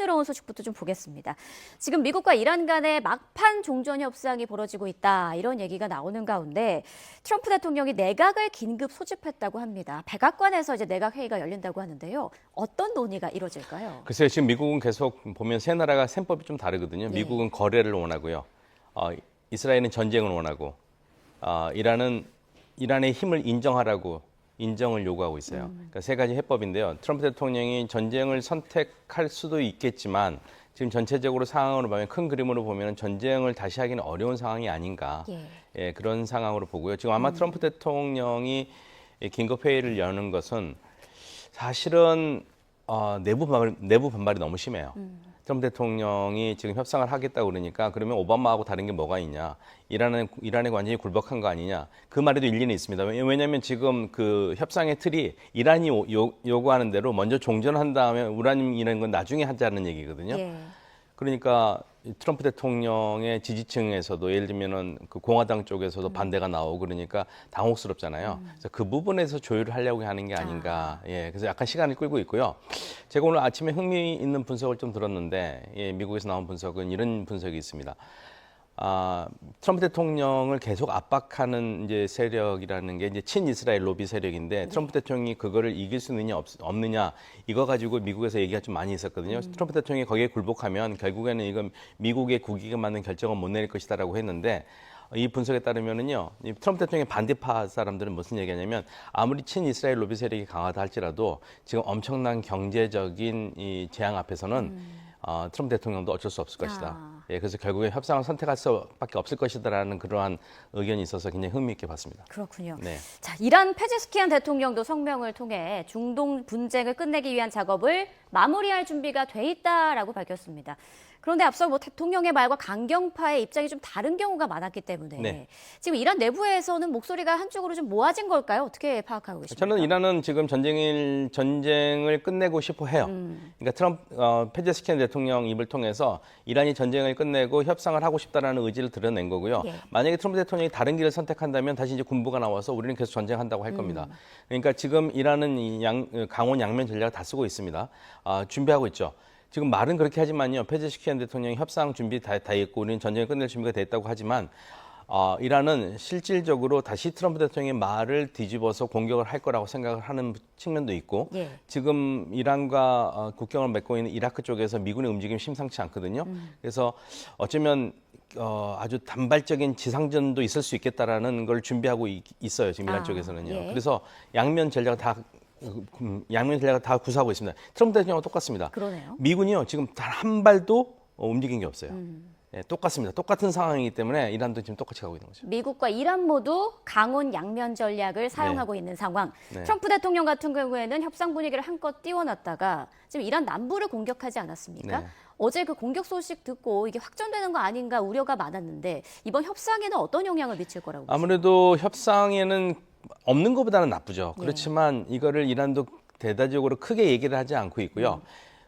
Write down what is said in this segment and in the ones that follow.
흥미로운 소식부터 좀 보겠습니다. 지금 미국과 이란 간의 막판 종전 협상이 벌어지고 있다, 이런 얘기가 나오는 가운데 트럼프 대통령이 내각을 긴급 소집했다고 합니다. 백악관에서 이제 내각 회의가 열린다고 하는데요. 어떤 논의가 이루어질까요? 글쎄요, 지금 미국은 계속 보면 세 나라가 셈법이 좀 다르거든요. 네. 미국은 거래를 원하고요. 이스라엘은 전쟁을 원하고, 이란의 힘을 인정을 요구하고 있어요. 그러니까 세 가지 해법인데요. 트럼프 대통령이 전쟁을 선택할 수도 있겠지만 지금 전체적으로 상황으로 보면, 큰 그림으로 보면 전쟁을 다시 하기는 어려운 상황이 아닌가. 예, 그런 상황으로 보고요. 지금 아마 트럼프 대통령이 긴급 회의를 여는 것은 사실은 내부 반발이 너무 심해요. 트럼프 대통령이 지금 협상을 하겠다고 그러니까, 그러면 오바마하고 다른 게 뭐가 있냐, 이란의 완전히 굴복한 거 아니냐, 그 말에도 일리는 있습니다. 왜냐하면 지금 그 협상의 틀이 이란이 요구하는 대로 먼저 종전한 다음에 우라늄 이런 건 나중에 하자는 얘기거든요. 예. 그러니까 트럼프 대통령의 지지층에서도, 예를 들면은 그 공화당 쪽에서도 반대가 나오고 그러니까 당혹스럽잖아요. 그래서 그 부분에서 조율을 하려고 하는 게 아닌가. 예, 그래서 약간 시간을 끌고 있고요. 제가 오늘 아침에 흥미 있는 분석을 좀 들었는데, 예, 미국에서 나온 분석은 이런 분석이 있습니다. 트럼프 대통령을 계속 압박하는 이제 세력이라는 게 이제 친이스라엘 로비 세력인데, 트럼프 대통령이 그거를 이길 수 있느냐 없느냐, 이거 가지고 미국에서 얘기가 좀 많이 있었거든요. 트럼프 대통령이 거기에 굴복하면 결국에는 이건 미국의 국익에 맞는 결정은 못 내릴 것이다라고 했는데, 이 분석에 따르면은요, 이 트럼프 대통령의 반대파 사람들은 무슨 얘기하냐면, 아무리 친이스라엘 로비 세력이 강하다 할지라도 지금 엄청난 경제적인 이 재앙 앞에서는 트럼프 대통령도 어쩔 수 없을 것이다. 예, 그래서 결국에 협상을 선택할 수밖에 없을 것이다라는 그러한 의견이 있어서 굉장히 흥미있게 봤습니다. 그렇군요. 네. 자, 이란 페제스키안 대통령도 성명을 통해 중동 분쟁을 끝내기 위한 작업을 마무리할 준비가 돼 있다라고 밝혔습니다. 그런데 앞서 대통령의 말과 강경파의 입장이 좀 다른 경우가 많았기 때문에 네. 지금 이란 내부에서는 목소리가 한쪽으로 좀 모아진 걸까요? 어떻게 파악하고 계십니까? 저는 이란은 지금 전쟁을 끝내고 싶어 해요. 그러니까 페제스키안 대통령 입을 통해서 이란이 전쟁을 끝내고 협상을 하고 싶다라는 의지를 드러낸 거고요. 예. 만약에 트럼프 대통령이 다른 길을 선택한다면 다시 이제 군부가 나와서 우리는 계속 전쟁한다고 할 겁니다. 그러니까 지금 이란은 강원 양면 전략을 다 쓰고 있습니다. 준비하고 있죠. 지금 말은 그렇게 하지만요, 페제시키안 대통령이 협상 준비 다 했고 우리는 전쟁을 끝낼 준비가 됐다고 하지만, 이란은 실질적으로 다시 트럼프 대통령의 말을 뒤집어서 공격을 할 거라고 생각을 하는 측면도 있고, 예. 지금 이란과 국경을 맺고 있는 이라크 쪽에서 미군의 움직임이 심상치 않거든요. 그래서 어쩌면 아주 단발적인 지상전도 있을 수 있겠다라는 걸 준비하고 있어요, 지금 이란 쪽에서는요. 예. 그래서 양면 전략을 다 구사하고 있습니다. 트럼프 대통령과 똑같습니다. 그러네요. 미군이요, 지금 단 한 발도 움직인 게 없어요. 예, 똑같습니다. 똑같은 상황이기 때문에 이란도 지금 똑같이 가고 있는 거죠. 미국과 이란 모두 강원 양면 전략을 사용하고 있는 상황. 네. 트럼프 대통령 같은 경우에는 협상 분위기를 한껏 띄워놨다가 지금 이란 남부를 공격하지 않았습니까? 네. 어제 그 공격 소식 듣고 이게 확전되는 거 아닌가 우려가 많았는데 이번 협상에는 어떤 영향을 미칠 거라고 보세요? 아무래도 협상에는 없는 것보다는 나쁘죠. 그렇지만 이거를 이란도 대대적으로 크게 얘기를 하지 않고 있고요.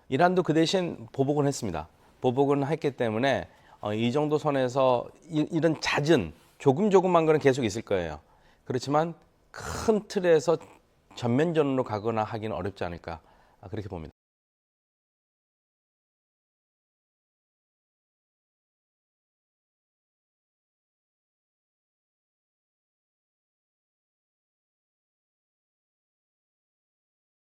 이란도 그 대신 보복은 했습니다. 보복은 했기 때문에 이 정도 선에서 이런 잦은 조금만 거는 계속 있을 거예요. 그렇지만 큰 틀에서 전면전으로 가거나 하기는 어렵지 않을까, 그렇게 봅니다.